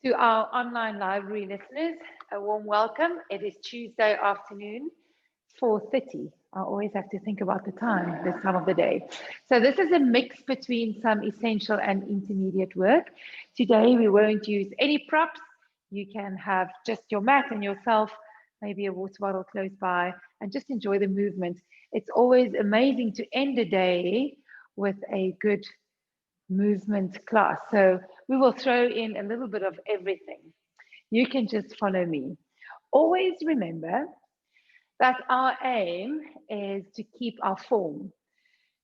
To our online library listeners, a warm welcome. It is Tuesday afternoon, 4:30. I always have to think about the time, this time of the day. So this is a mix between some essential and intermediate work. Today we won't use any props. You can have just your mat and yourself, maybe a water bottle close by, and just enjoy the movement. It's always amazing to end a day with a good movement class. So we will throw in a little bit of everything. You can just follow me. Always remember that our aim is to keep our form.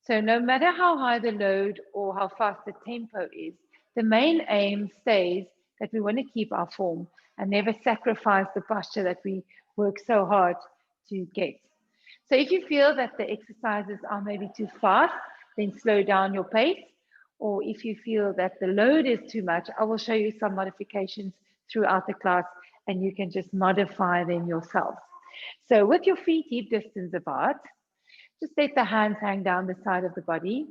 So no matter how high the load or how fast the tempo is, the main aim stays that we want to keep our form and never sacrifice the posture that we work so hard to get. So if you feel that the exercises are maybe too fast, then slow down your pace. Or if you feel that the load is too much, I will show you some modifications throughout the class and you can just modify them yourself. So with your feet hip distance apart, just let the hands hang down the side of the body.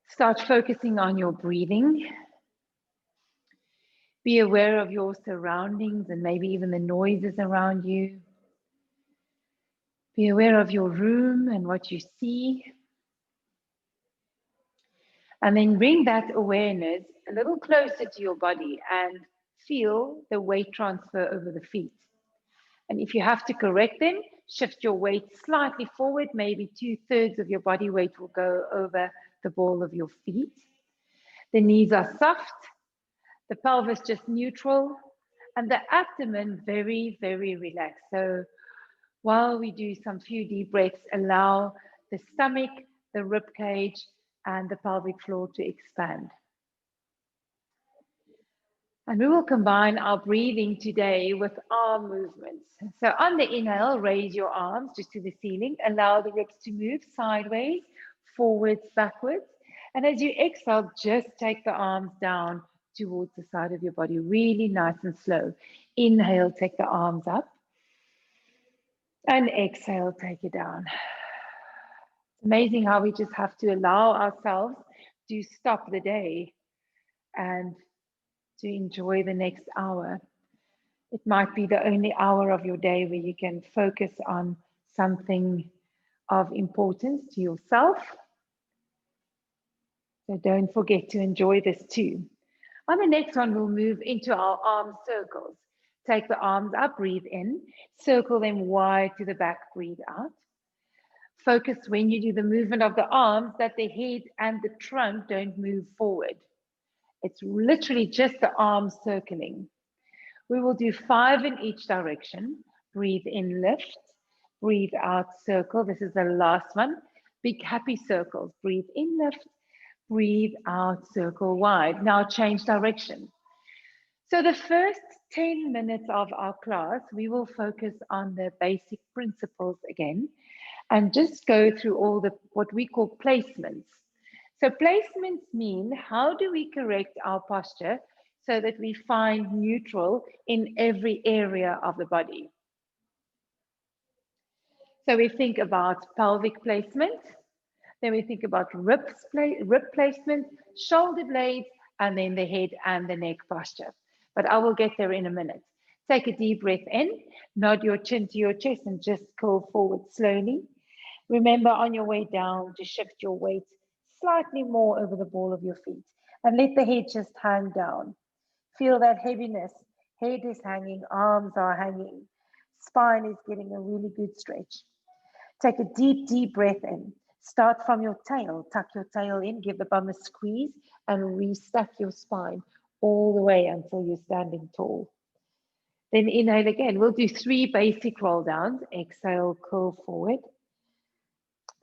Start focusing on your breathing. Be aware of your surroundings and maybe even the noises around you. Be aware of your room and what you see. And then bring that awareness a little closer to your body and feel the weight transfer over the feet. And if you have to correct them, shift your weight slightly forward. Maybe 2/3 of your body weight will go over the ball of your feet. The knees are soft, the pelvis just neutral, and the abdomen very, very relaxed. So while we do some few deep breaths, allow the stomach, the rib cage, and the pelvic floor to expand. And we will combine our breathing today with arm movements. So on the inhale, raise your arms just to the ceiling. Allow the ribs to move sideways, forwards, backwards. And as you exhale, just take the arms down towards the side of your body, really nice and slow. Inhale, take the arms up. And exhale, take it down. It's amazing how we just have to allow ourselves to stop the day and to enjoy the next hour. It might be the only hour of your day where you can focus on something of importance to yourself. So don't forget to enjoy this too. On the next one, we'll move into our arm circles. Take the arms up, breathe in, circle them wide to the back, breathe out. Focus when you do the movement of the arms that the head and the trunk don't move forward. It's literally just the arms circling. We will do 5 in each direction. Breathe in, lift. Breathe out, circle. This is the last one. Big happy circles. Breathe in, lift. Breathe out, circle wide. Now change direction. So the first 10 minutes of our class, we will focus on the basic principles again and just go through all the what we call placements. So placements mean how do we correct our posture so that we find neutral in every area of the body. So we think about pelvic placement, then we think about rib placement, shoulder blades, and then the head and the neck posture. But I will get there in a minute. Take a deep breath in, nod your chin to your chest and just curl forward slowly. Remember on your way down to shift your weight slightly more over the ball of your feet and let the head just hang down. Feel that heaviness. Head is hanging, arms are hanging. Spine is getting a really good stretch. Take a deep, deep breath in. Start from your tail. Tuck your tail in, give the bum a squeeze, and restack your spine all the way until you're standing tall. Then inhale again. We'll do 3 basic roll downs. Exhale, curl forward.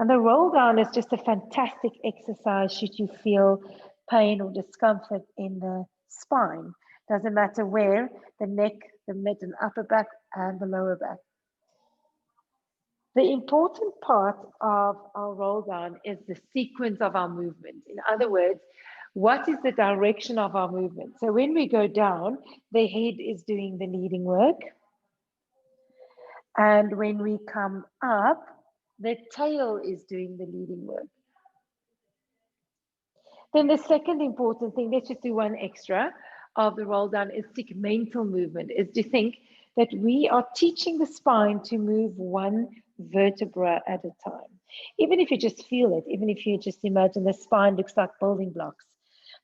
And the roll down is just a fantastic exercise should you feel pain or discomfort in the spine. Doesn't matter where, the neck, the mid and upper back, and the lower back. The important part of our roll down is the sequence of our movement. In other words, what is the direction of our movement? So when we go down, the head is doing the leading work. And when we come up, the tail is doing the leading work. Then the second important thing, let's just do one extra. of the roll down is segmental movement, is to think that we are teaching the spine to move one vertebra at a time. Even if you just feel it, even if you just imagine the spine looks like building blocks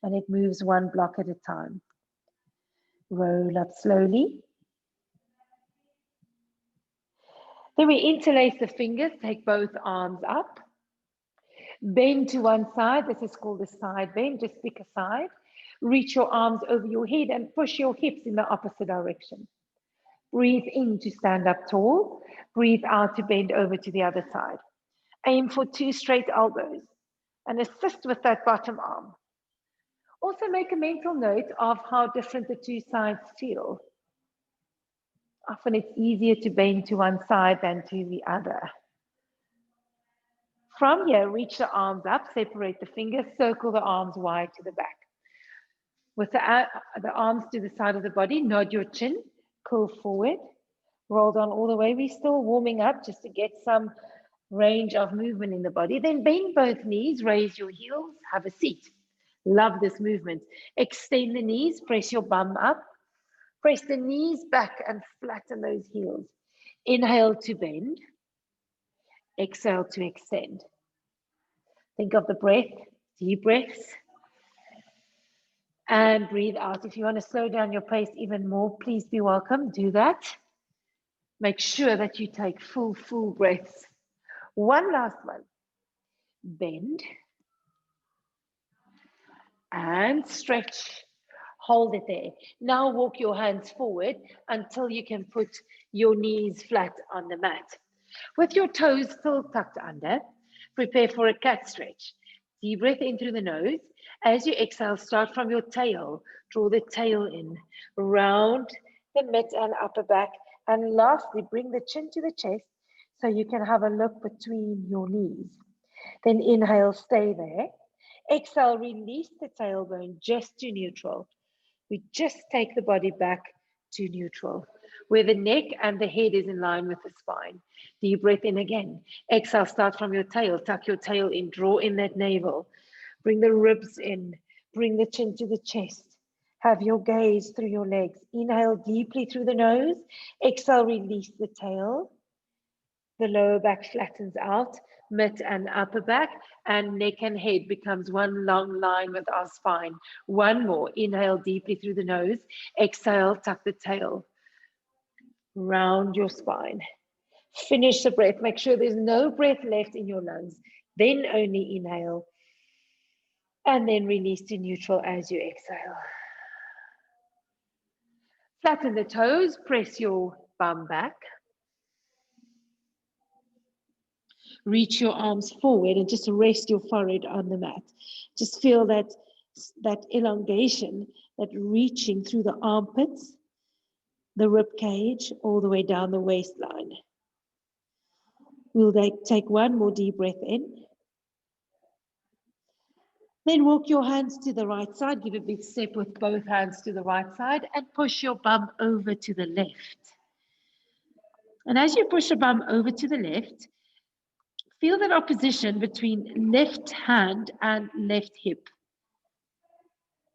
and it moves one block at a time. Roll up slowly. Then we interlace the fingers, take both arms up. Bend to one side. This is called a side bend. Just pick a side. Reach your arms over your head and push your hips in the opposite direction. Breathe in to stand up tall. Breathe out to bend over to the other side. Aim for 2 straight elbows and assist with that bottom arm. Also make a mental note of how different the 2 sides feel. Often it's easier to bend to one side than to the other. From here, reach the arms up, separate the fingers, circle the arms wide to the back. With the arms to the side of the body, nod your chin, curl forward, roll down all the way. We're still warming up just to get some range of movement in the body. Then bend both knees, raise your heels, have a seat. Love this movement. Extend the knees, press your bum up, press the knees back and flatten those heels. Inhale to bend, exhale to extend. Think of the breath, deep breaths. And breathe out. If you want to slow down your pace even more, please be welcome. Do that. Make sure that you take full breaths. One last one. Bend. And stretch. Hold it there. Now walk your hands forward until you can put your knees flat on the mat. With your toes still tucked under, prepare for a cat stretch. Deep breath in through the nose. As you exhale, start from your tail. Draw the tail in, round the mid and upper back. And lastly, bring the chin to the chest so you can have a look between your knees. Then inhale, stay there. Exhale, release the tailbone just to neutral. We just take the body back to neutral, where the neck and the head is in line with the spine. Deep breath in again. Exhale, start from your tail. Tuck your tail in, draw in that navel. Bring the ribs in, bring the chin to the chest. Have your gaze through your legs. Inhale deeply through the nose. Exhale, release the tail. The lower back flattens out, mid and upper back, and neck and head becomes one long line with our spine. One more. Inhale deeply through the nose. Exhale, tuck the tail. Round your spine. Finish the breath. Make sure there's no breath left in your lungs. Then only inhale. And then release to neutral as you exhale. Flatten the toes. Press your bum back. Reach your arms forward and just rest your forehead on the mat. Just feel that elongation, that reaching through the armpits, the rib cage, all the way down the waistline. We'll take one more deep breath in. Then walk your hands to the right side. Give a big step with both hands to the right side and push your bum over to the left. And as you push your bum over to the left, feel that opposition between left hand and left hip.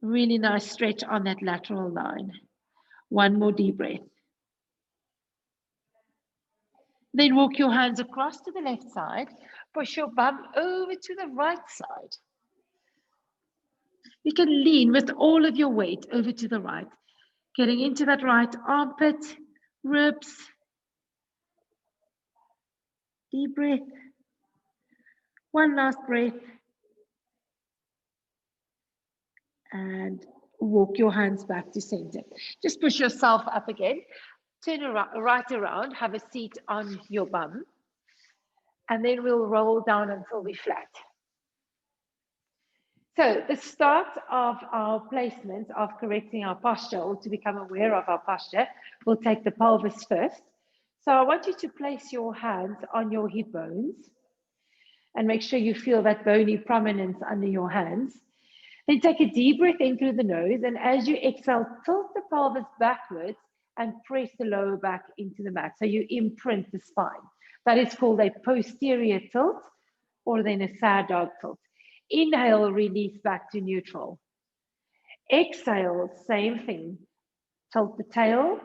Really nice stretch on that lateral line. One more deep breath. Then walk your hands across to the left side. Push your bum over to the right side. You can lean with all of your weight over to the right, getting into that right armpit, ribs. Deep breath. One last breath. And walk your hands back to center. Just push yourself up again. Turn right around, have a seat on your bum. And then we'll roll down until we're flat. So the start of our placement of correcting our posture, or to become aware of our posture, we'll take the pelvis first. So I want you to place your hands on your hip bones and make sure you feel that bony prominence under your hands. Then take a deep breath in through the nose, and as you exhale, tilt the pelvis backwards and press the lower back into the mat. So you imprint the spine. That is called a posterior tilt, or then a sad dog tilt. Inhale, release back to neutral. Exhale, same thing. Tilt the tail,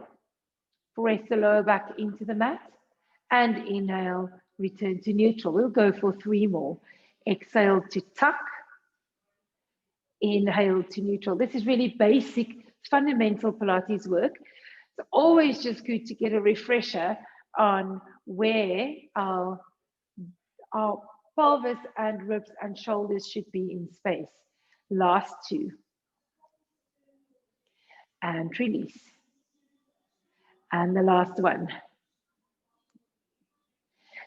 press the lower back into the mat, and inhale, return to neutral. We'll go for 3 more. Exhale to tuck, inhale to neutral. This is really basic, fundamental Pilates work. It's always just good to get a refresher on where our pelvis and ribs and shoulders should be in space. Last 2. And release. And the last one.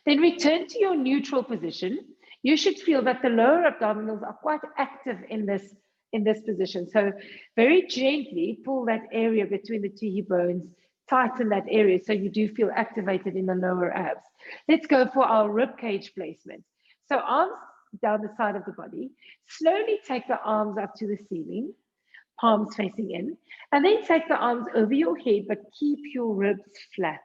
Then return to your neutral position. You should feel that the lower abdominals are quite active in this position. So very gently pull that area between the 2 hip bones, tighten that area so you do feel activated in the lower abs. Let's go for our ribcage placement. So arms down the side of the body. Slowly take the arms up to the ceiling, palms facing in, and then take the arms over your head, but keep your ribs flat.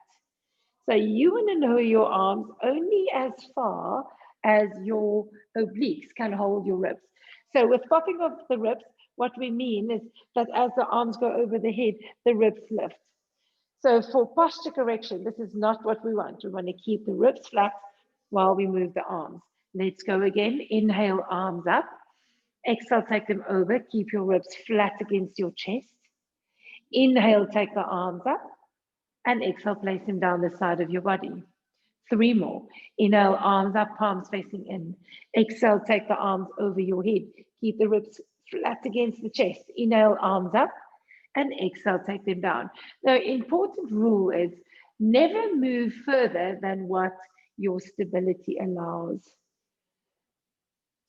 So you want to lower your arms only as far as your obliques can hold your ribs. So with popping off the ribs, what we mean is that as the arms go over the head, the ribs lift. So for posture correction, this is not what we want. We want to keep the ribs flat while we move the arms. Let's go again. Inhale, arms up. Exhale, take them over. Keep your ribs flat against your chest. Inhale, take the arms up. And exhale, place them down the side of your body. 3 more. Inhale, arms up, palms facing in. Exhale, take the arms over your head. Keep the ribs flat against the chest. Inhale, arms up. And exhale, take them down. The important rule is never move further than what your stability allows.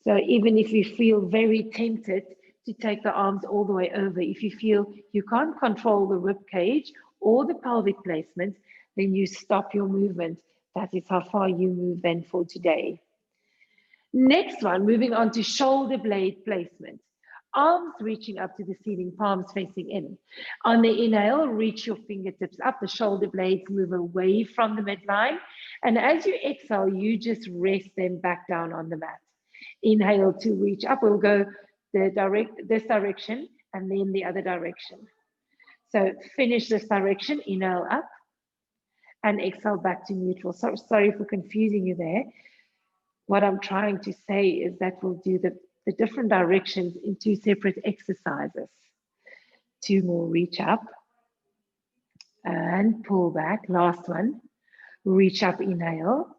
So even if you feel very tempted to take the arms all the way over, if you feel you can't control the rib cage or the pelvic placement, then you stop your movement. That is how far you move then for today. Next one, moving on to shoulder blade placement. Arms reaching up to the ceiling, palms facing in. On the inhale, reach your fingertips up. The shoulder blades move away from the midline. And as you exhale, you just rest them back down on the mat. Inhale to reach up. We'll go this direction and then the other direction. So finish this direction, inhale up and exhale back to neutral. So, sorry for confusing you there. What I'm trying to say is that we'll do the different directions in 2 separate exercises. 2 more, reach up and pull back. Last one, reach up, inhale,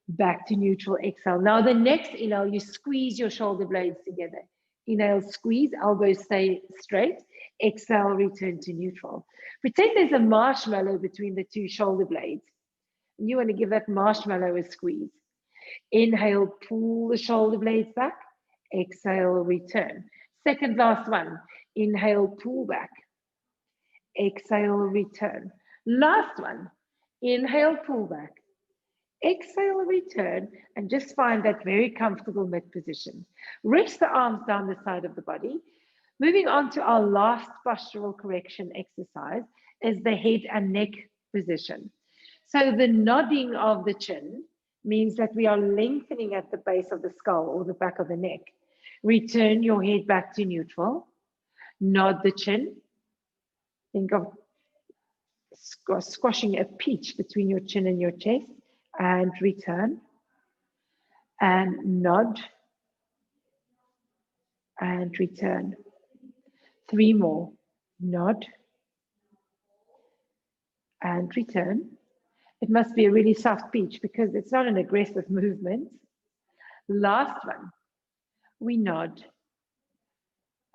back to neutral, exhale. Now the next inhale, you squeeze your shoulder blades together. Inhale, squeeze, elbows stay straight. Exhale, return to neutral. Pretend there's a marshmallow between the 2 shoulder blades. And you want to give that marshmallow a squeeze. Inhale, pull the shoulder blades back. Exhale, return. Second last one. Inhale, pull back. Exhale, return. Last one. Inhale, pull back. Exhale, return, and just find that very comfortable mid position. Rest the arms down the side of the body. Moving on to our last postural correction exercise is the head and neck position. So the nodding of the chin means that we are lengthening at the base of the skull or the back of the neck. Return your head back to neutral. Nod the chin. Think of squashing a peach between your chin and your chest. And return. And nod. And return. 3 more. Nod. And return. It must be a really soft peach because it's not an aggressive movement. Last one. We nod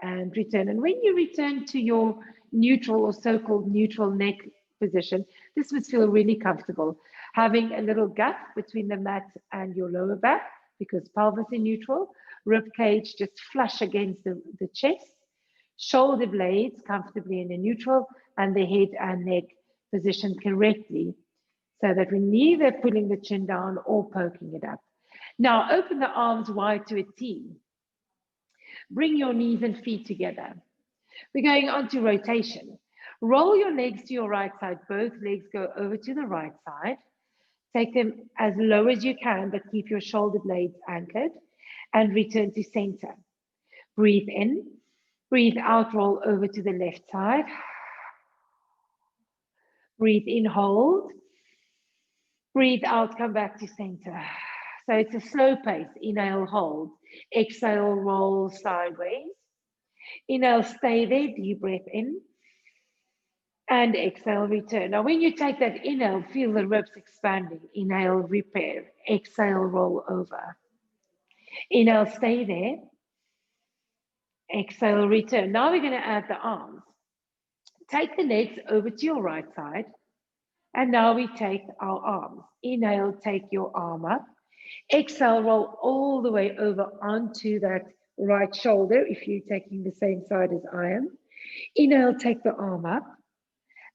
and return. And when you return to your neutral or so-called neutral neck position, this would feel really comfortable. Having a little gap between the mat and your lower back because pelvis in neutral, rib cage just flush against the chest, shoulder blades comfortably in the neutral, and the head and neck positioned correctly so that we're neither pulling the chin down or poking it up. Now open the arms wide to a T. Bring your knees and feet together. We're going on to rotation. Roll your legs to your right side. Both legs go over to the right side. Take them as low as you can, but keep your shoulder blades anchored and return to center. Breathe in. Breathe out, roll over to the left side. Breathe in, hold. Breathe out, come back to center. So it's a slow pace. Inhale, hold. Exhale, roll sideways. Inhale, stay there, deep breath in. And exhale, return. Now, when you take that inhale, feel the ribs expanding. Inhale, repair. Exhale, roll over. Inhale, stay there. Exhale, return. Now we're going to add the arms. Take the legs over to your right side. And now we take our arms. Inhale, take your arm up. Exhale, roll all the way over onto that right shoulder if you're taking the same side as I am. Inhale, take the arm up.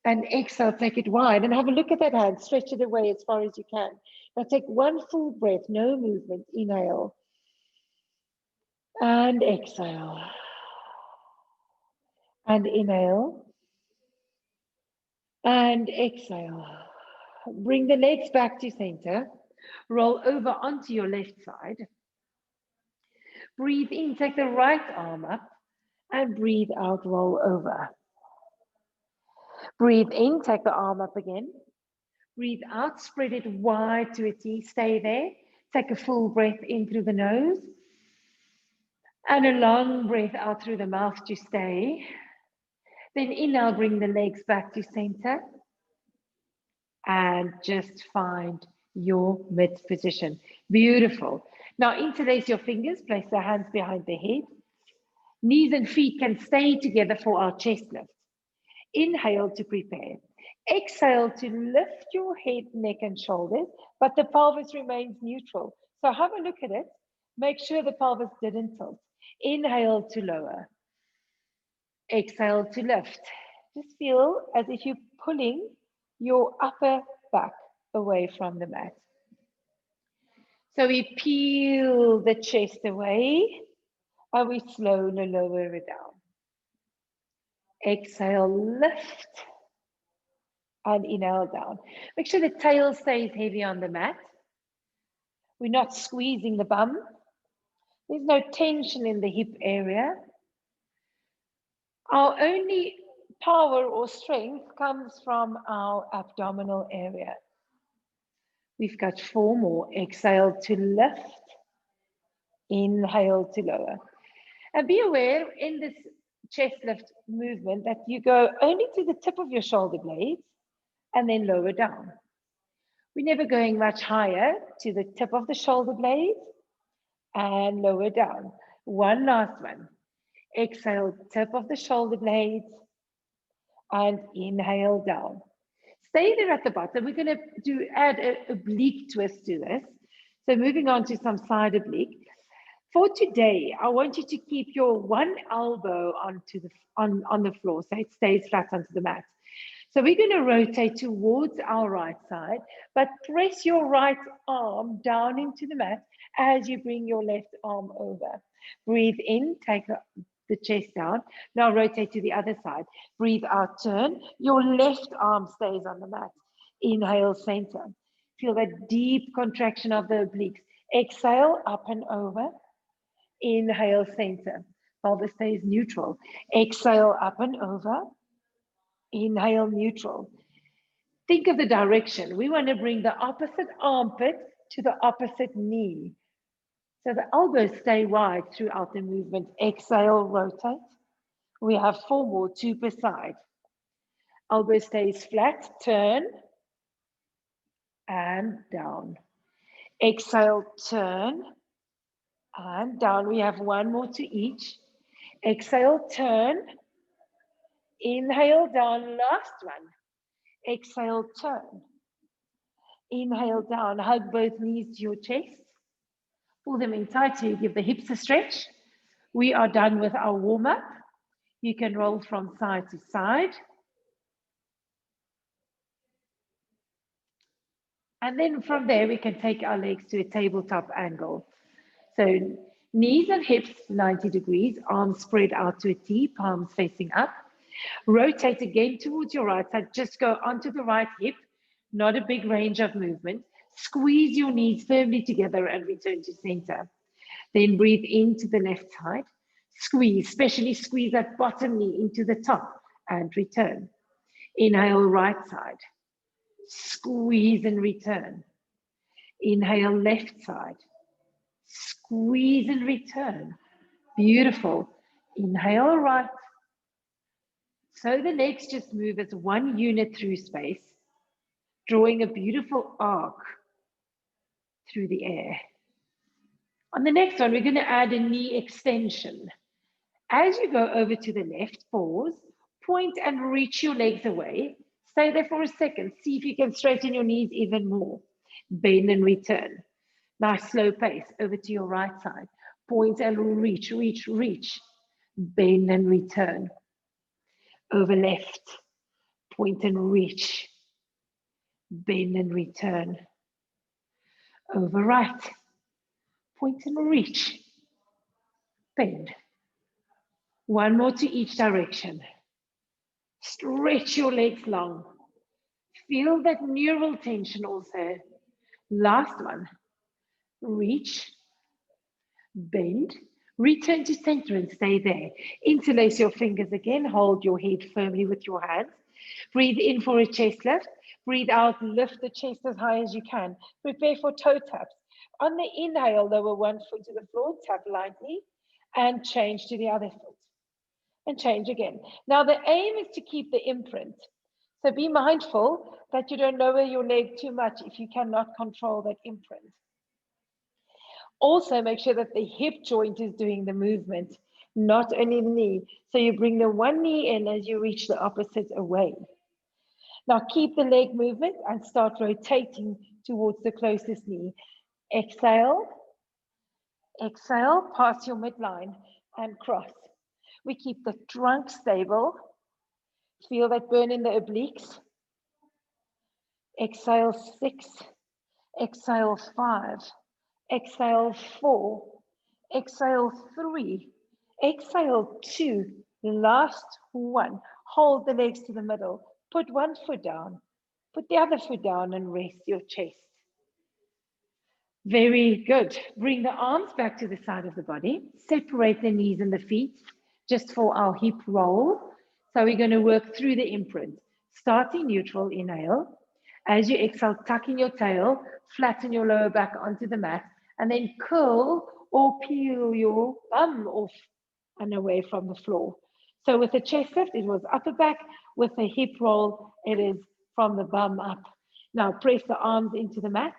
And exhale, take it wide. And have a look at that hand. Stretch it away as far as you can. Now take one full breath, no movement. Inhale. And exhale. And inhale. And exhale. Bring the legs back to center. Roll over onto your left side. Breathe in, take the right arm up. And breathe out, roll over. Breathe in, take the arm up again. Breathe out, spread it wide to a T. Stay there. Take a full breath in through the nose. And a long breath out through the mouth to stay. Then inhale, bring the legs back to center. And just find your mid position. Beautiful. Now interlace your fingers, place the hands behind the head. Knees and feet can stay together for our chest lift. Inhale to prepare. Exhale to lift your head, neck, and shoulders, but the pelvis remains neutral. So have a look at it. Make sure the pelvis didn't tilt. Inhale to lower. Exhale to lift. Just feel as if you're pulling your upper back away from the mat. So we peel the chest away and we slowly lower it down. Exhale, lift. And inhale down. Make sure the tail stays heavy on the mat. We're not squeezing the bum. There's no tension in the hip area. Our only power or strength comes from our abdominal area. We've got 4 more. Exhale to lift. Inhale to lower. And be aware in this chest lift movement that you go only to the tip of your shoulder blades and then lower down. We're never going much higher to the tip of the shoulder blades and lower down. One last one. Exhale, tip of the shoulder blades and inhale down. Stay there at the bottom. We're going to add an oblique twist to this. So moving on to some side oblique. For today, I want you to keep your one elbow onto on the floor so it stays flat onto the mat. So we're going to rotate towards our right side, but press your right arm down into the mat as you bring your left arm over. Breathe in, take the chest down. Now rotate to the other side. Breathe out, turn. Your left arm stays on the mat. Inhale, center. Feel that deep contraction of the obliques. Exhale, up and over. Inhale, center. Pelvis stays neutral. Exhale, up and over. Inhale, neutral. Think of the direction. We want to bring the opposite armpit to the opposite knee. So the elbows stay wide throughout the movement. Exhale, rotate. We have 4 more, 2 per side. Elbow stays flat, turn, and down. Exhale, turn, and down. We have 1 more to each. Exhale, turn. Inhale, down, last one. Exhale, turn. Inhale down, hug both knees to your chest. Pull them in tight so you give the hips a stretch. We are done with our warm-up. You can roll from side to side. And then from there, we can take our legs to a tabletop angle. So knees and hips 90 degrees, arms spread out to a T, palms facing up. Rotate again towards your right side. Just go onto the right hip, not a big range of movement. Squeeze your knees firmly together and return to center. Then breathe into the left side. Squeeze, especially squeeze that bottom knee into the top and return. Inhale, right side. Squeeze and return. Inhale, left side. Squeeze and return. Beautiful. Inhale, right. So the legs just move as one unit through space, drawing a beautiful arc through the air. On the next one, we're going to add a knee extension. As you go over to the left, pause, point and reach your legs away. Stay there for a second. See if you can straighten your knees even more. Bend and return. Nice slow pace. Over to your right side. Point and reach, reach, reach. Bend and return. Over left. Point and reach. Bend and return. Over right. Point and reach. Bend. One more to each direction. Stretch your legs long. Feel that neural tension also. Last one. Reach. Bend. Return to center and stay there. Interlace your fingers again. Hold your head firmly with your hands. Breathe in for a chest lift. Breathe out, lift the chest as high as you can. Prepare for toe taps. On the inhale, lower one foot to the floor, tap lightly, and change to the other foot. And change again. Now the aim is to keep the imprint. So be mindful that you don't lower your leg too much if you cannot control that imprint. Also make sure that the hip joint is doing the movement, not only the knee. So you bring the one knee in as you reach the opposite away. Now keep the leg movement and start rotating towards the closest knee. Exhale, exhale, pass your midline and cross. We keep the trunk stable. Feel that burn in the obliques. Exhale 6, exhale 5, exhale 4, exhale 3, exhale 2, last one. Hold the legs to the middle. Put one foot down, put the other foot down and rest your chest. Very good. Bring the arms back to the side of the body. Separate the knees and the feet just for our hip roll. So we're going to work through the imprint. Starting neutral, inhale. As you exhale, tuck in your tail, flatten your lower back onto the mat, and then curl or peel your bum off and away from the floor. So with the chest lift, it was upper back. With the hip roll, it is from the bum up. Now press the arms into the mat.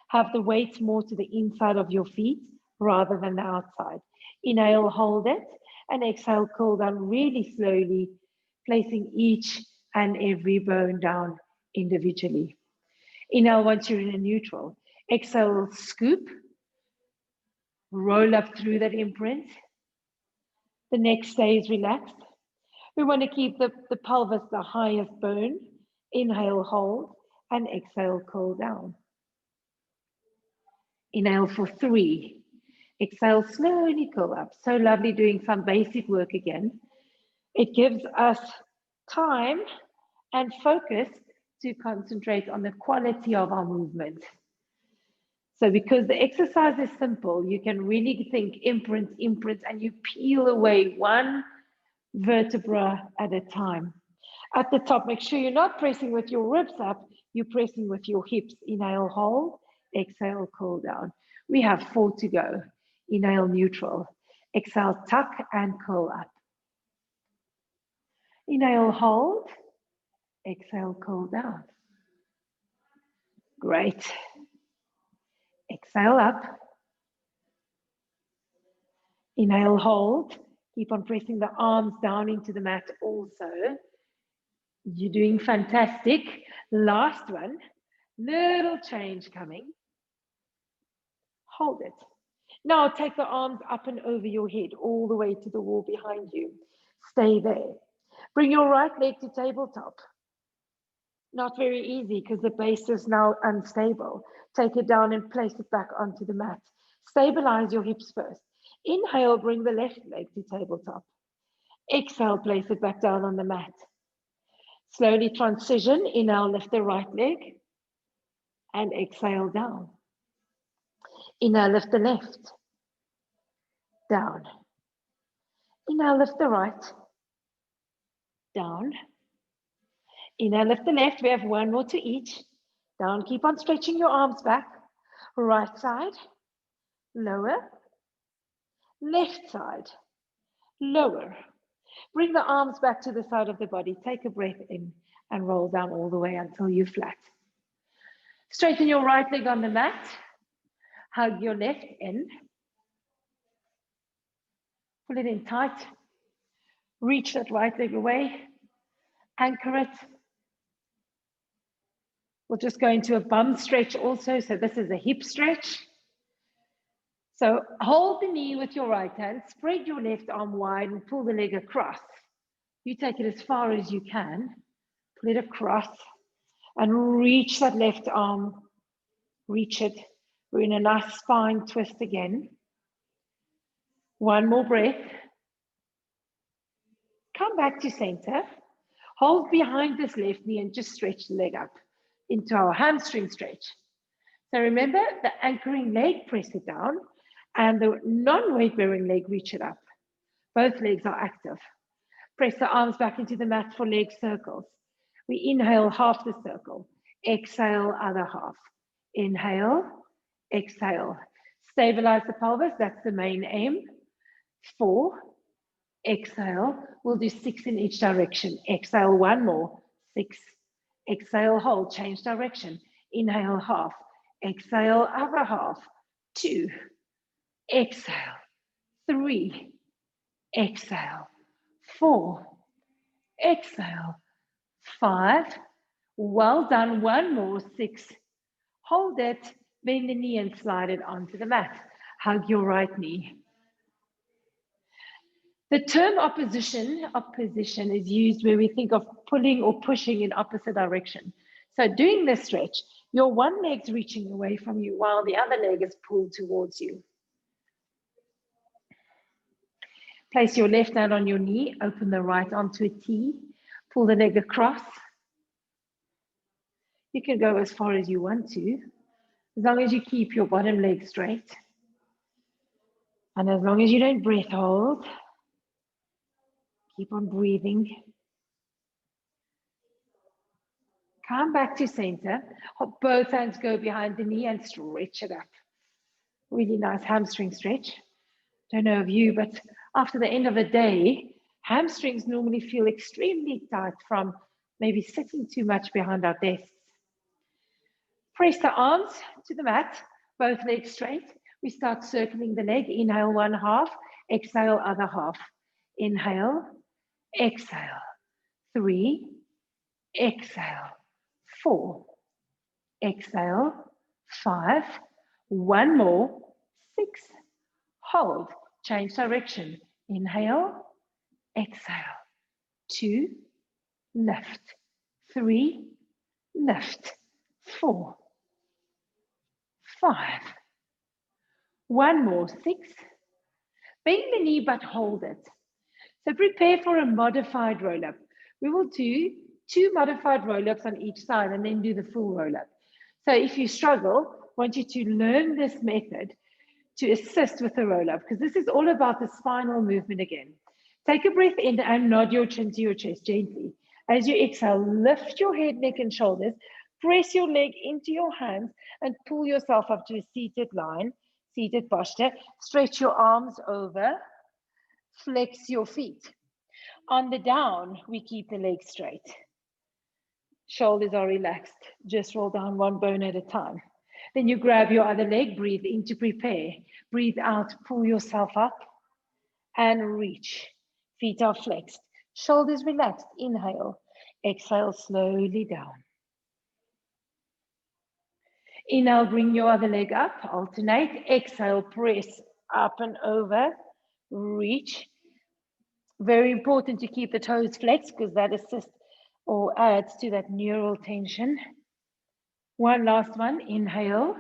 Have the weight more to the inside of your feet rather than the outside. Inhale, hold it, and exhale, curl down really slowly, placing each and every bone down individually. Inhale once you're in a neutral. Exhale, scoop, roll up through that imprint. The neck stays relaxed. We want to keep the pelvis the highest bone. Inhale, hold, and exhale, curl down. Inhale for 3. Exhale, slowly curl up. So lovely doing some basic work again. It gives us time and focus to concentrate on the quality of our movement. So because the exercise is simple, you can really think imprint, and you peel away one vertebra at a time. At the top, make sure you're not pressing with your ribs up, you're pressing with your hips. Inhale, hold, exhale, curl down. We have 4 to go. Inhale, neutral. Exhale, tuck and curl up. Inhale, hold, exhale, curl down. Great. Exhale up. Inhale, hold. Keep on pressing the arms down into the mat also. You're doing fantastic. Last one. Little change coming. Hold it. Now take the arms up and over your head, all the way to the wall behind you. Stay there. Bring your right leg to tabletop. Not very easy because the base is now unstable. Take it down and place it back onto the mat. Stabilize your hips first. Inhale, bring the left leg to tabletop. Exhale, place it back down on the mat. Slowly transition. Inhale, lift the right leg. And exhale, down. Inhale, lift the left. Down. Inhale, lift the right. Down. Inhale, lift the left. We have one more to each. Down, keep on stretching your arms back. Right side, lower. Left side, lower. Bring the arms back to the side of the body. Take a breath in and roll down all the way until you're flat. Straighten your right leg on the mat. Hug your left in. Pull it in tight. Reach that right leg away. Anchor it. We'll just go into a bum stretch also. So this is a hip stretch. So hold the knee with your right hand. Spread your left arm wide and pull the leg across. You take it as far as you can. Pull it across and reach that left arm. Reach it. We're in a nice spine twist again. One more breath. Come back to center. Hold behind this left knee and just stretch the leg up into our hamstring stretch. So remember the anchoring leg, press it down, and the non-weight bearing leg, reach it up. Both legs are active. Press the arms back into the mat for leg circles. We inhale half the circle. Exhale, other half. Inhale, exhale. Stabilize the pelvis, that's the main aim. 4, exhale. We'll do 6 in each direction. Exhale, one more, 6. Exhale, hold, change direction. Inhale, half. Exhale, other half. 2. Exhale. 3. Exhale. 4. Exhale. 5. Well done. One more. 6. Hold it. Bend the knee and slide it onto the mat. Hug your right knee. The term opposition is used where we think of pulling or pushing in opposite direction. So doing this stretch, your one leg's reaching away from you while the other leg is pulled towards you. Place your left hand on your knee, open the right arm to a T, pull the leg across. You can go as far as you want to, as long as you keep your bottom leg straight. And as long as you don't breath hold, keep on breathing. Come back to center. Both hands go behind the knee and stretch it up. Really nice hamstring stretch. Don't know of you, but after the end of the day, hamstrings normally feel extremely tight from maybe sitting too much behind our desks. Press the arms to the mat, both legs straight. We start circling the leg. Inhale, one half. Exhale, other half. Inhale, exhale. 3, exhale. 4, exhale. 5, one more. 6, hold, change direction. Inhale, exhale. 2, lift. 3, lift. 4, 5, one more. 6, bend the knee but hold it. So prepare for a modified roll-up. We will do 2 modified roll-ups on each side and then do the full roll-up. So if you struggle, I want you to learn this method to assist with the roll-up, because this is all about the spinal movement again. Take a breath in and nod your chin to your chest gently. As you exhale, lift your head, neck, and shoulders. Press your leg into your hands and pull yourself up to a seated line, seated posture. Stretch your arms over. Flex your feet. On the down, we keep the legs straight. Shoulders are relaxed. Just roll down one bone at a time. Then you grab your other leg, breathe in to prepare. Breathe out, pull yourself up and reach. Feet are flexed. Shoulders relaxed. Inhale. Exhale slowly down. Inhale, bring your other leg up. Alternate. Exhale, press up and over. Reach. Very important to keep the toes flexed because that assists or adds to that neural tension. One last one. Inhale.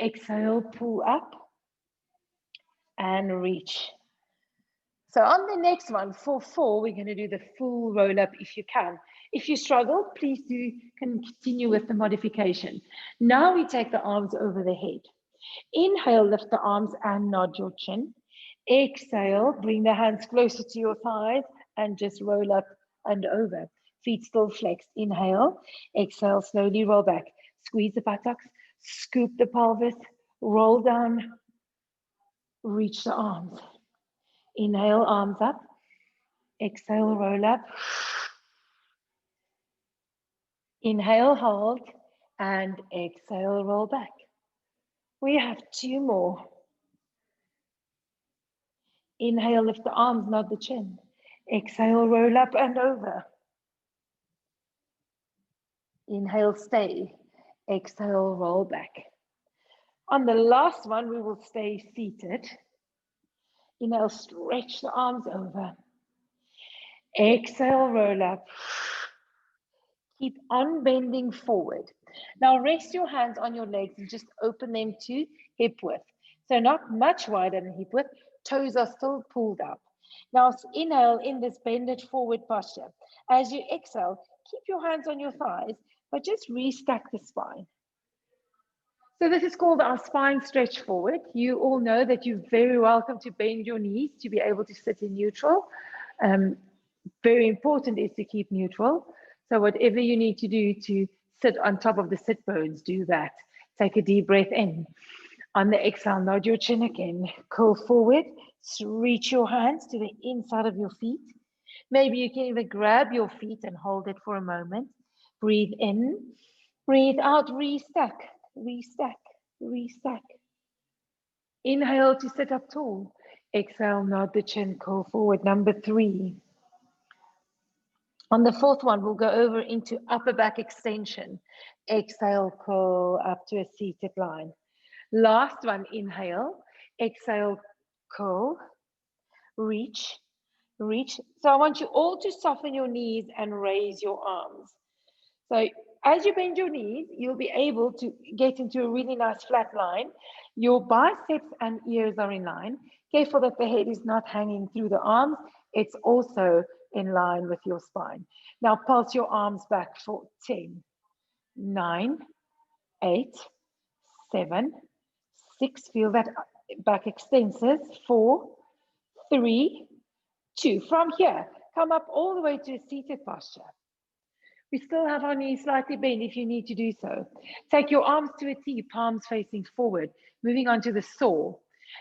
Exhale, pull up and reach. So on the next one, for 4, we're going to do the full roll up if you can. If you struggle, please do continue with the modification. Now we take the arms over the head. Inhale, lift the arms and nod your chin. Exhale, bring the hands closer to your thighs and just roll up and over. Feet still flexed. Inhale, exhale, slowly roll back. Squeeze the buttocks, scoop the pelvis, roll down, reach the arms. Inhale, arms up. Exhale, roll up. Inhale, hold, and exhale, roll back. We have 2 more. Inhale, lift the arms, not the chin. Exhale, roll up and over. Inhale, stay. Exhale, roll back. On the last one, we will stay seated. Inhale, stretch the arms over. Exhale, roll up. Keep on bending forward. Now rest your hands on your legs and just open them to hip width. So not much wider than hip width. Toes are still pulled up. Now inhale in this bended forward posture. As you exhale, keep your hands on your thighs, but just restack the spine. So this is called our spine stretch forward. You all know that you're very welcome to bend your knees to be able to sit in neutral. Very important is to keep neutral. So whatever you need to do to sit on top of the sit bones, do that. Take a deep breath in. On the exhale, nod your chin again. Curl forward, reach your hands to the inside of your feet. Maybe you can even grab your feet and hold it for a moment. Breathe in, breathe out, restack, restack, restack. Inhale to sit up tall. Exhale, nod the chin, curl forward. Number 3. On the 4th one, we'll go over into upper back extension. Exhale, curl up to a seated line. Last one, inhale. Exhale, curl, reach, reach. So I want you all to soften your knees and raise your arms. So as you bend your knees, you'll be able to get into a really nice flat line. Your biceps and ears are in line. Careful that the head is not hanging through the arms. It's also in line with your spine. Now pulse your arms back for 10, 9, 8, 7, 6. Feel that back extensors. 4, 3, 2. From here, come up all the way to a seated posture. We still have our knees slightly bent if you need to do so. Take your arms to a T, palms facing forward, moving on to the saw.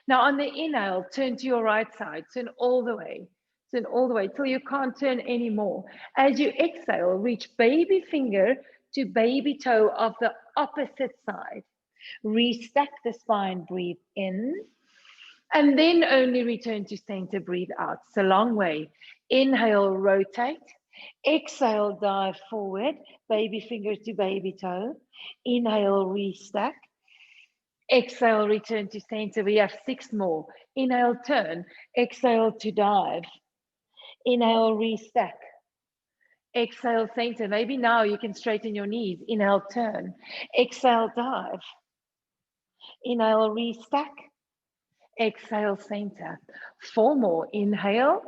Now on the inhale, turn to your right side, turn all the way till you can't turn anymore. As you exhale, reach baby finger to baby toe of the opposite side. Restack the spine, breathe in, and then only return to center, breathe out. It's a long way. Inhale, rotate. Exhale, dive forward, baby fingers to baby toe. Inhale, restack. Exhale, return to center. We have 6 more. Inhale, turn. Exhale to dive. Inhale, restack. Exhale, center. Maybe now you can straighten your knees. Inhale, turn. Exhale, dive. Inhale, restack. Exhale, center. 4 more. Inhale.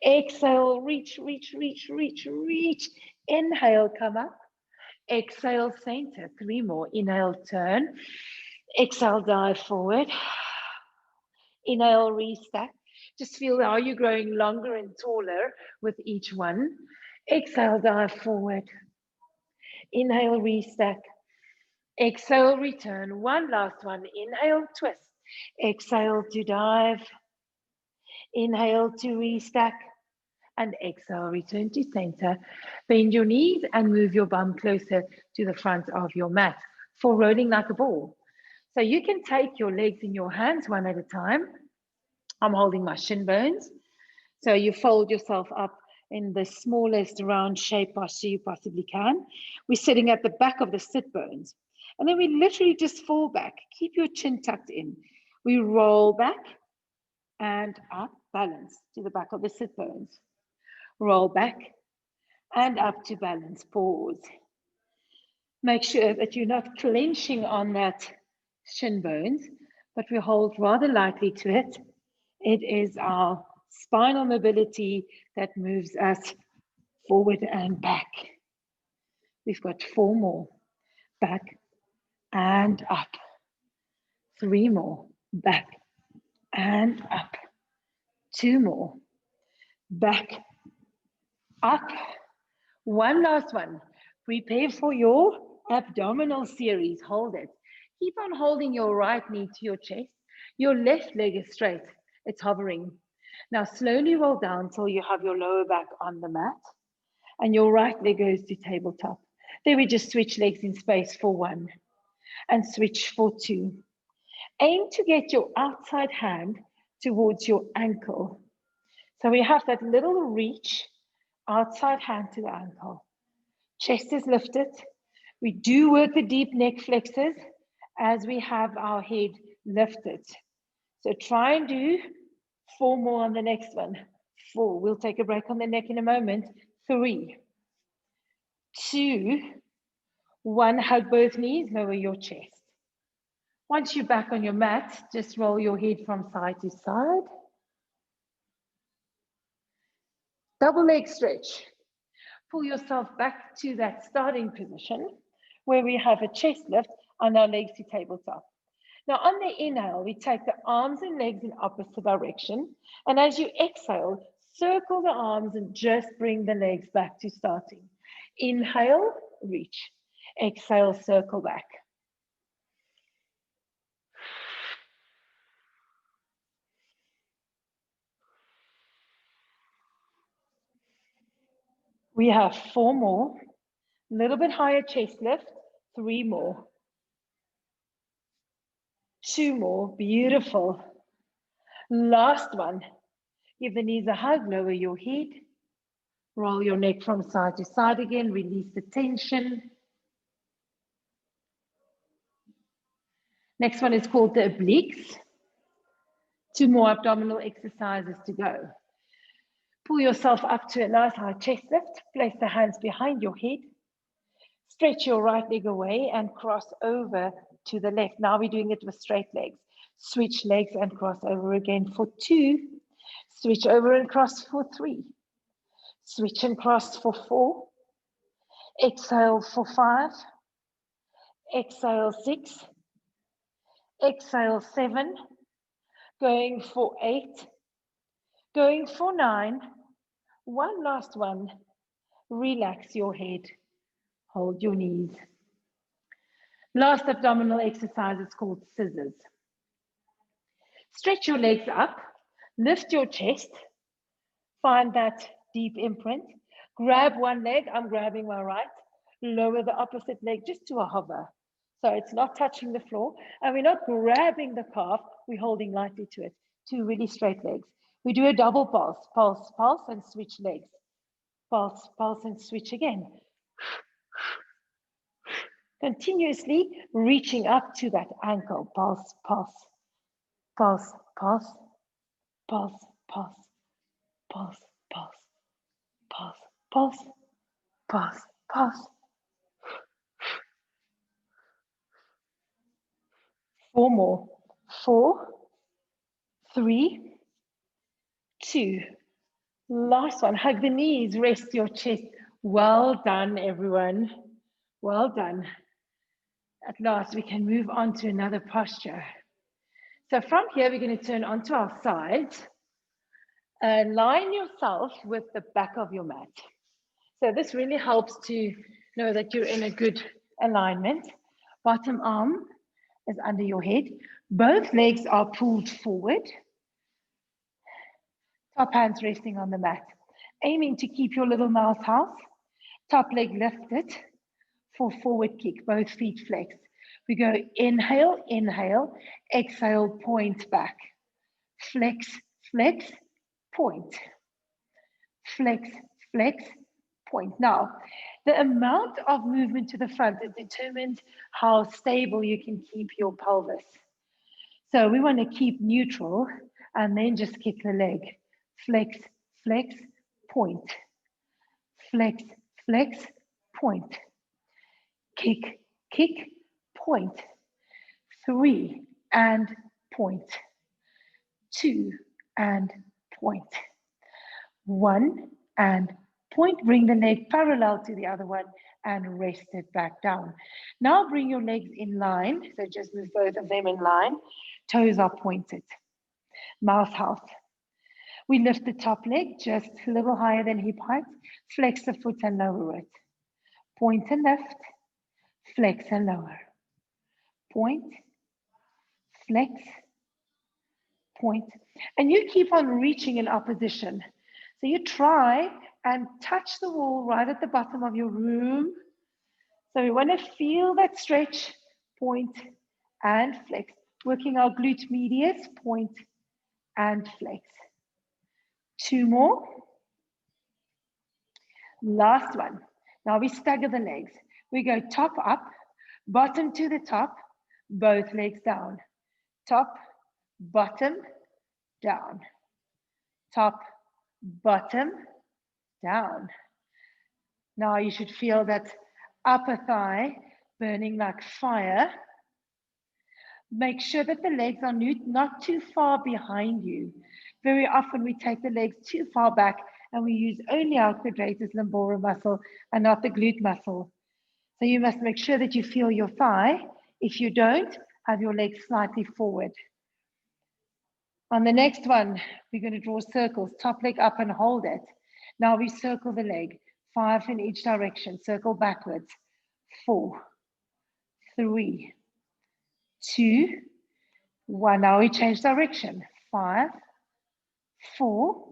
Exhale, reach, reach, reach, reach, reach. Inhale, come up. Exhale, center. 3 more. Inhale, turn. Exhale, dive forward. Inhale, restack. Just feel how you're growing longer and taller with each one. Exhale, dive forward. Inhale, restack. Exhale, return. One last one. Inhale, twist. Exhale to dive. Inhale to restack. And exhale, return to center. Bend your knees and move your bum closer to the front of your mat for rolling like a ball. So you can take your legs in your hands one at a time. I'm holding my shin bones. So you fold yourself up in the smallest round shape posture you possibly can. We're sitting at the back of the sit bones. And then we literally just fall back. Keep your chin tucked in. We roll back and up, balance to the back of the sit bones. Roll back and up to balance, pause. Make sure that you're not clenching on that shin bones, but we hold rather lightly to it. It is our spinal mobility that moves us forward and back. We've got 4 more, back and up. 3 more, back and up. 2 more. Back, up. One last one. Prepare for your abdominal series. Hold it. Keep on holding your right knee to your chest. Your left leg is straight. It's hovering. Now slowly roll down till you have your lower back on the mat and your right leg goes to tabletop. Then we just switch legs in space for 1 and switch for 2. Aim to get your outside hand towards your ankle. So we have that little reach, outside hand to the ankle. Chest is lifted. We do work the deep neck flexors as we have our head lifted. So try and do 4 more on the next one. 4. We'll take a break on the neck in a moment. 3, 2, 1. Hug both knees, lower your chest. Once you're back on your mat, just roll your head from side to side. Double leg stretch. Pull yourself back to that starting position where we have a chest lift and our legs to tabletop. Now on the inhale, we take the arms and legs in opposite direction. And as you exhale, circle the arms and just bring the legs back to starting. Inhale, reach. Exhale, circle back. We have 4 more. A little bit higher chest lift. 3 more. 2 more. Beautiful. Last one. Give the knees a hug, lower your head. Roll your neck from side to side again. Release the tension. Next one is called the obliques. 2 more abdominal exercises to go. Pull yourself up to a nice high chest lift. Place the hands behind your head. Stretch your right leg away and cross over to the left. Now we're doing it with straight legs. Switch legs and cross over again for 2. Switch over and cross for 3. Switch and cross for 4. Exhale for 5. Exhale 6. Exhale 7. Going for 8. Going for 9. One last one. Relax your head. Hold your knees. Last abdominal exercise is called scissors. Stretch your legs up. Lift your chest. Find that deep imprint. Grab one leg. I'm grabbing my right. Lower the opposite leg just to a hover. So it's not touching the floor. And we're not grabbing the calf. We're holding lightly to it. 2 really straight legs. We do a double pulse. Pulse, pulse, and switch legs. Pulse, pulse, and switch again. Continuously reaching up to that ankle. Pulse, pulse, pulse, pulse, pulse, pulse, pulse, pulse, pulse, pulse, pulse, pulse. 4 more. 4, 3, 2. Last one. Hug the knees. Rest your chest. Well done, everyone. Well done. At last, we can move on to another posture. So from here, we're going to turn onto our sides. Line yourself with the back of your mat. So this really helps to know that you're in a good alignment. Bottom arm is under your head. Both legs are pulled forward. Top hands resting on the mat. Aiming to keep your little mouse house. Top leg lifted for forward kick. Both feet flexed. We go inhale, inhale. Exhale, point back. Flex, flex, point. Flex, flex, point. Now, the amount of movement to the front determines how stable you can keep your pelvis. So we want to keep neutral and then just kick the leg. Flex, flex, point. Flex, flex, point. Kick, kick, point. 3 and point. 2 and point. 1 and point. Bring the leg parallel to the other one and rest it back down. Now bring your legs in line. So just move both of them in line. Toes are pointed. Mouse house. We lift the top leg just a little higher than hip height. Flex the foot and lower it. Point and lift. Flex and lower. Point. Flex. Point. And you keep on reaching in opposition. So you try and touch the wall right at the bottom of your room. So we want to feel that stretch. Point and flex. Working our glute medius. Point and flex. 2 more. Last one. Now we stagger the legs. We go top up, bottom to the top, both legs down. Top, bottom, down. Top, bottom, down. Now you should feel that upper thigh burning like fire. Make sure that the legs are not too far behind you. Very often we take the legs too far back and we use only our quadratus lumborum muscle and not the glute muscle. So you must make sure that you feel your thigh. If you don't, have your legs slightly forward. On the next one, we're going to draw circles, top leg up and hold it. Now we circle the leg, 5 in each direction, circle backwards. 4, 3, 2, 1. Now we change direction. 5, 4,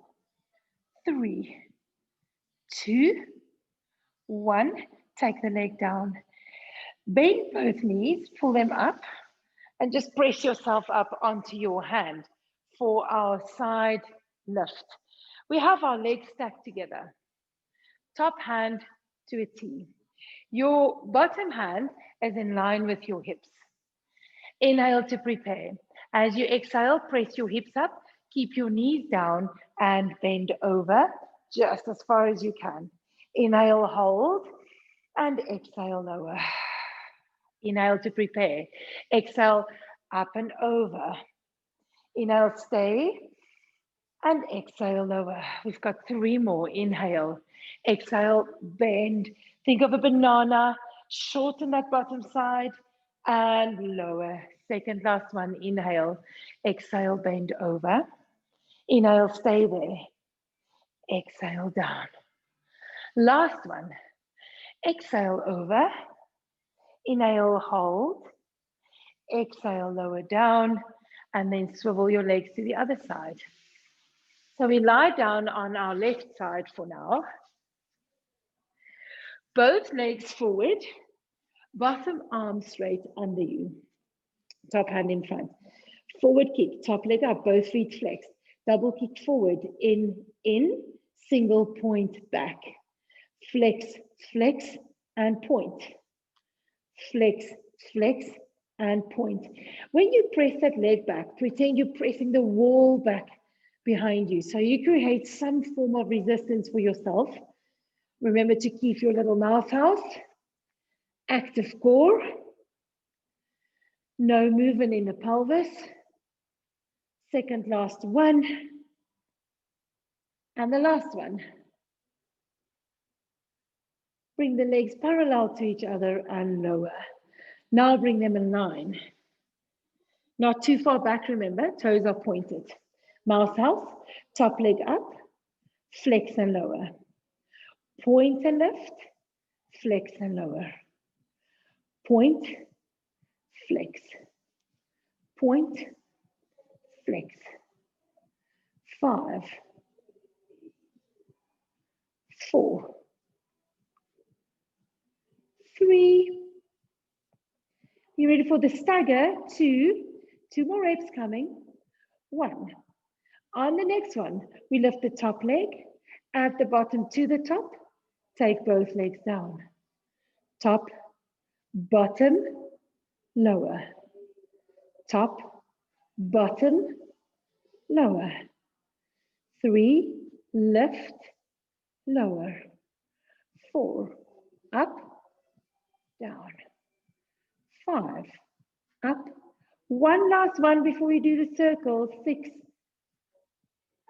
3, 2, 1. Take the leg down. Bend both knees, pull them up, and just press yourself up onto your hand for our side lift. We have our legs stacked together. Top hand to a T. Your bottom hand is in line with your hips. Inhale to prepare. As you exhale, press your hips up, keep your knees down and bend over just as far as you can. Inhale, hold, and exhale, lower. Inhale to prepare. Exhale, up and over. Inhale, stay, and exhale, lower. We've got 3 more. Inhale, exhale, bend. Think of a banana, shorten that bottom side, and lower. Second last one. Inhale, exhale, bend over. Inhale, stay there. Exhale, down. Last one. Exhale, over. Inhale, hold. Exhale, lower down, and then swivel your legs to the other side. So we lie down on our left side for now. Both legs forward, bottom arm straight under you. Top hand in front. Forward kick, top leg up, both feet flexed. Double kick forward, in, single point back. Flex, flex, and point. Flex, flex, and point. When you press that leg back, pretend you're pressing the wall back behind you. So you create some form of resistance for yourself. Remember to keep your little mouth house. Active core. No movement in the pelvis. Second last one. And the last one. Bring the legs parallel to each other and lower. Now bring them in line. Not too far back, remember, toes are pointed. Mouse house, top leg up, flex and lower. Point and lift, flex and lower. Point, flex. Point, flex. 5, 4, 3. You ready for the stagger? 2. 2 more reps coming. 1. On the next one, we lift the top leg, add the bottom to the top, take both legs down. Top, bottom, lower. Top, bottom, lower. 3, lift, lower. 4, up, down. 5, up. One last one before we do the circle. 6.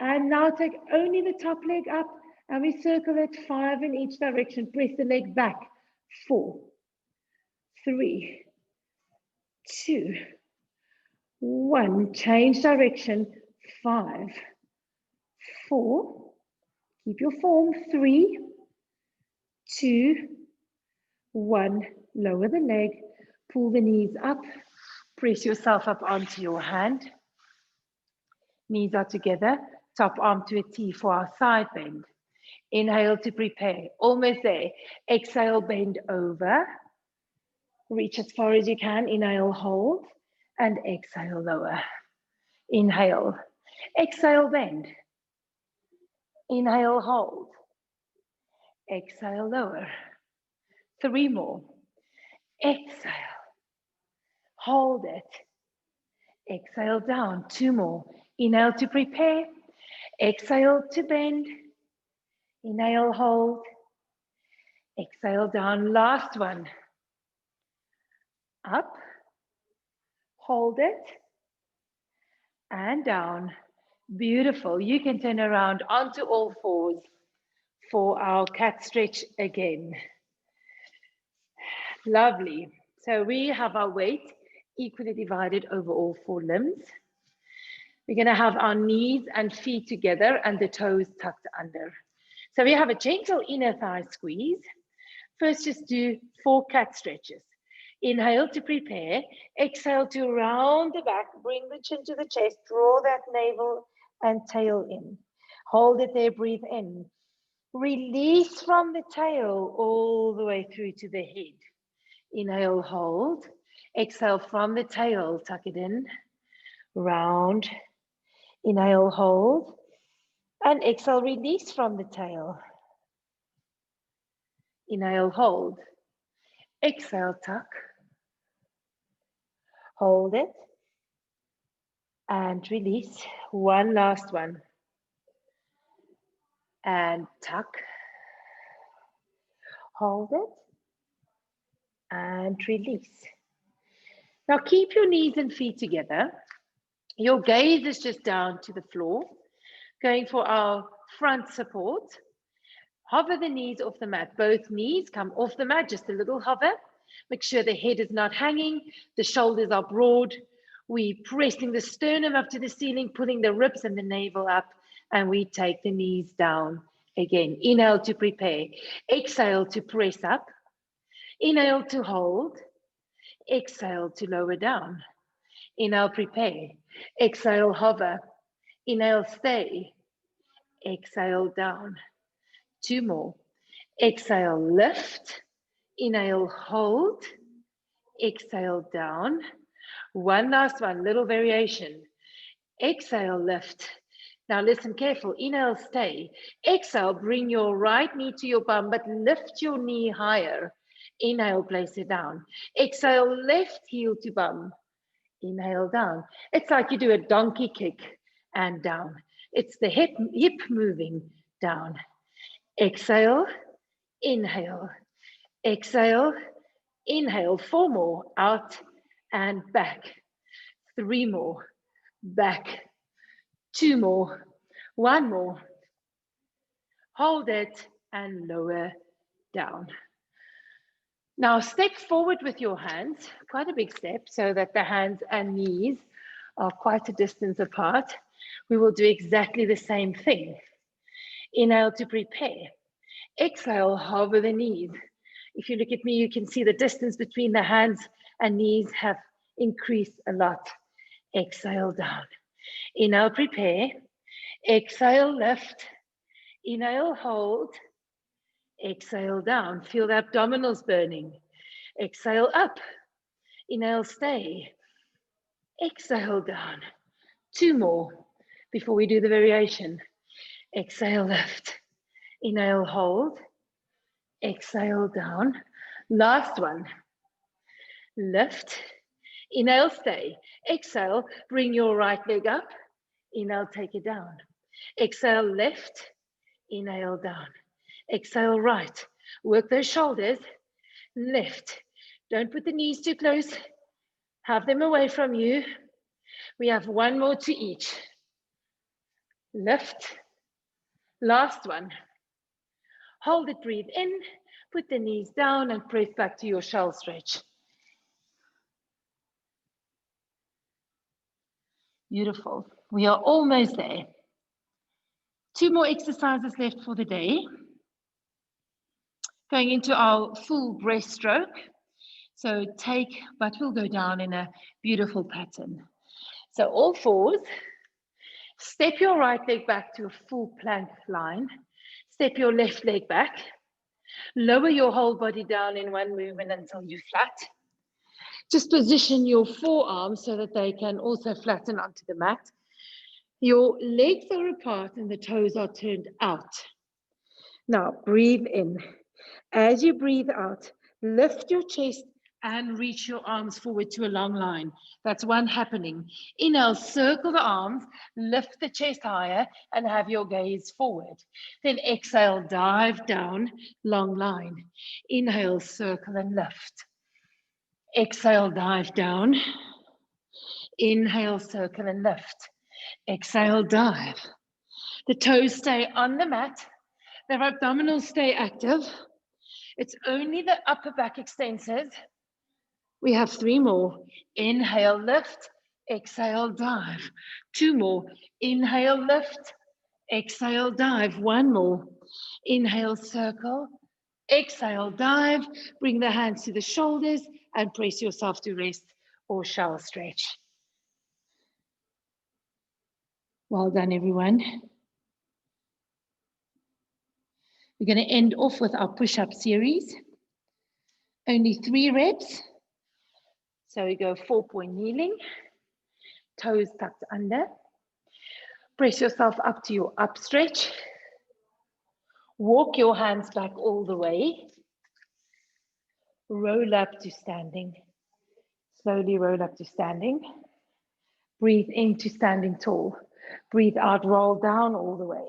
And now take only the top leg up and we circle it 5 in each direction. Press the leg back. 4, 3, 2, 1. Change direction. 5, 4. Keep your form. 3, 2, 1. Lower the leg. Pull the knees up. Press yourself up onto your hand. Knees are together. Top arm to a T for our side bend. Inhale to prepare. Almost there. Exhale, bend over. Reach as far as you can. Inhale, hold. And exhale, lower. Inhale. Exhale, bend. Inhale, hold. Exhale, lower. 3 more. Exhale. Hold it. Exhale, down. 2 more. Inhale to prepare. Exhale to bend. Inhale, hold. Exhale, down. Last one. Up. Hold it. And down. Beautiful. You can turn around onto all fours for our cat stretch again. Lovely. So we have our weight equally divided over all 4 limbs. We're going to have our knees and feet together and the toes tucked under. So we have a gentle inner thigh squeeze. First, just do 4 cat stretches. Inhale to prepare. Exhale to round the back. Bring the chin to the chest. Draw that navel and tail in. Hold it there. Breathe in. Release from the tail all the way through to the head. Inhale, hold. Exhale from the tail. Tuck it in. Round. Inhale, hold. And exhale, release from the tail. Inhale, hold. Exhale, tuck. Hold it. And release. One last one. And tuck. Hold it. And release. Now keep your knees and feet together. Your gaze is just down to the floor. Going for our front support. Hover the knees off the mat. Both knees come off the mat, just a little hover. Make sure the head is not hanging. The shoulders are broad. We're pressing the sternum up to the ceiling, pulling the ribs and the navel up, and we take the knees down again. Inhale to prepare. Exhale to press up. Inhale to hold. Exhale to lower down. Inhale, prepare. Exhale, hover. Inhale, stay. Exhale, down. 2 more. Exhale, lift. Inhale, hold. Exhale, down. One last one, little variation. Exhale, lift. Now listen careful. Inhale, stay. Exhale, bring your right knee to your bum, but lift your knee higher. Inhale, place it down. Exhale, left heel to bum. Inhale, down. It's like you do a donkey kick and down. It's the hip moving down. Exhale, inhale. Exhale, inhale. 4 more. Out and back. 3 more. Back. 2 more. 1 more. Hold it and lower down. Now step forward with your hands, quite a big step, so that the hands and knees are quite a distance apart. We will do exactly the same thing. Inhale to prepare. Exhale, hover the knees. If you look at me, you can see the distance between the hands and knees have increased a lot. Exhale, down. Inhale, prepare. Exhale, lift. Inhale, hold. Exhale, down. Feel the abdominals burning. Exhale, up. Inhale, stay. Exhale, down. 2 more before we do the variation. Exhale, lift. Inhale, hold. Exhale, down. Last one. Lift. Inhale, stay. Exhale, bring your right leg up. Inhale, take it down. Exhale, left. Inhale, down. Exhale, right. Work those shoulders. Lift. Don't put the knees too close. Have them away from you. We have 1 more to each. Lift. Last one. Hold it, breathe in. Put the knees down and press back to your shell stretch. Beautiful. We are almost there. 2 more exercises left for the day. Going into our full breaststroke. So but we'll go down in a beautiful pattern. So all fours, step your right leg back to a full plank line. Step your left leg back. Lower your whole body down in one movement until you're flat. Just position your forearms so that they can also flatten onto the mat. Your legs are apart and the toes are turned out. Now breathe in. As you breathe out, lift your chest and reach your arms forward to a long line. That's one happening. Inhale, circle the arms, lift the chest higher and have your gaze forward. Then exhale, dive down, long line. Inhale, circle and lift. Exhale, dive down. Inhale, circle and lift. Exhale, dive. The toes stay on the mat. The abdominals stay active. It's only the upper back extensors. We have 3 more. Inhale, lift. Exhale, dive. 2 more. Inhale, lift. Exhale, dive. 1 more. Inhale, circle. Exhale, dive. Bring the hands to the shoulders and press yourself to rest or shower stretch. Well done, everyone. We're going to end off with our push-up series. Only 3 reps. So we go 4-point kneeling, toes tucked under. Press yourself up to your up stretch. Walk your hands back all the way. Roll up to standing. Slowly roll up to standing. Breathe into standing tall. Breathe out, roll down all the way.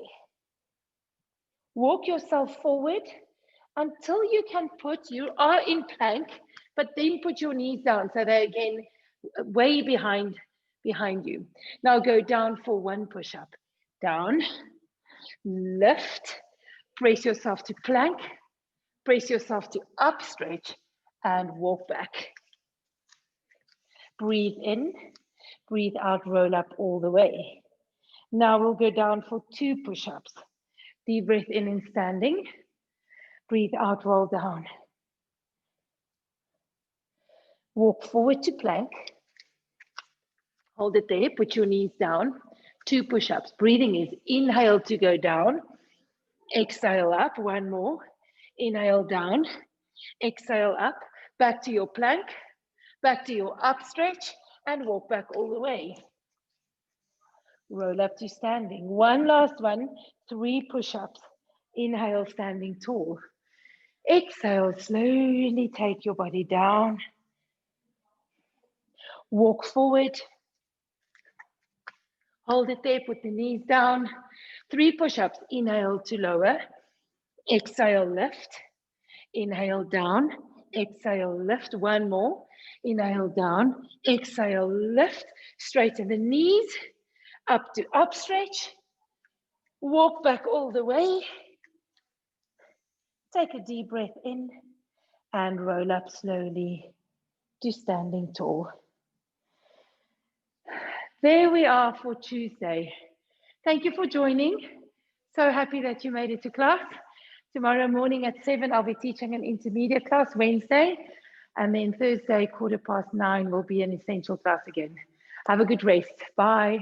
Walk yourself forward until you can you are in plank, but then put your knees down so they're again way behind you. Now go down for 1 push-up. Down, lift, brace yourself to plank, brace yourself to up stretch and walk back. Breathe in, breathe out, roll up all the way. Now we'll go down for 2 push-ups. Deep breath in standing. Breathe out, roll down. Walk forward to plank. Hold it there, put your knees down. 2 push-ups. Breathing is inhale to go down. Exhale up, 1 more. Inhale down. Exhale up. Back to your plank. Back to your up stretch and walk back all the way. Roll up to standing. 1 last one. 3 push-ups. Inhale, standing tall. Exhale, slowly take your body down. Walk forward. Hold it there, put the knees down. 3 push-ups. Inhale to lower. Exhale, lift. Inhale, down. Exhale, lift. 1 more. Inhale, down. Exhale, lift. Straighten the knees. Up to up stretch. Walk back all the way. Take a deep breath in and roll up slowly to standing tall. There we are for Tuesday. Thank you for joining. So happy that you made it to class. Tomorrow morning at 7, I'll be teaching an intermediate class, Wednesday. And then Thursday, 9:15 will be an essential class again. Have a good rest. Bye.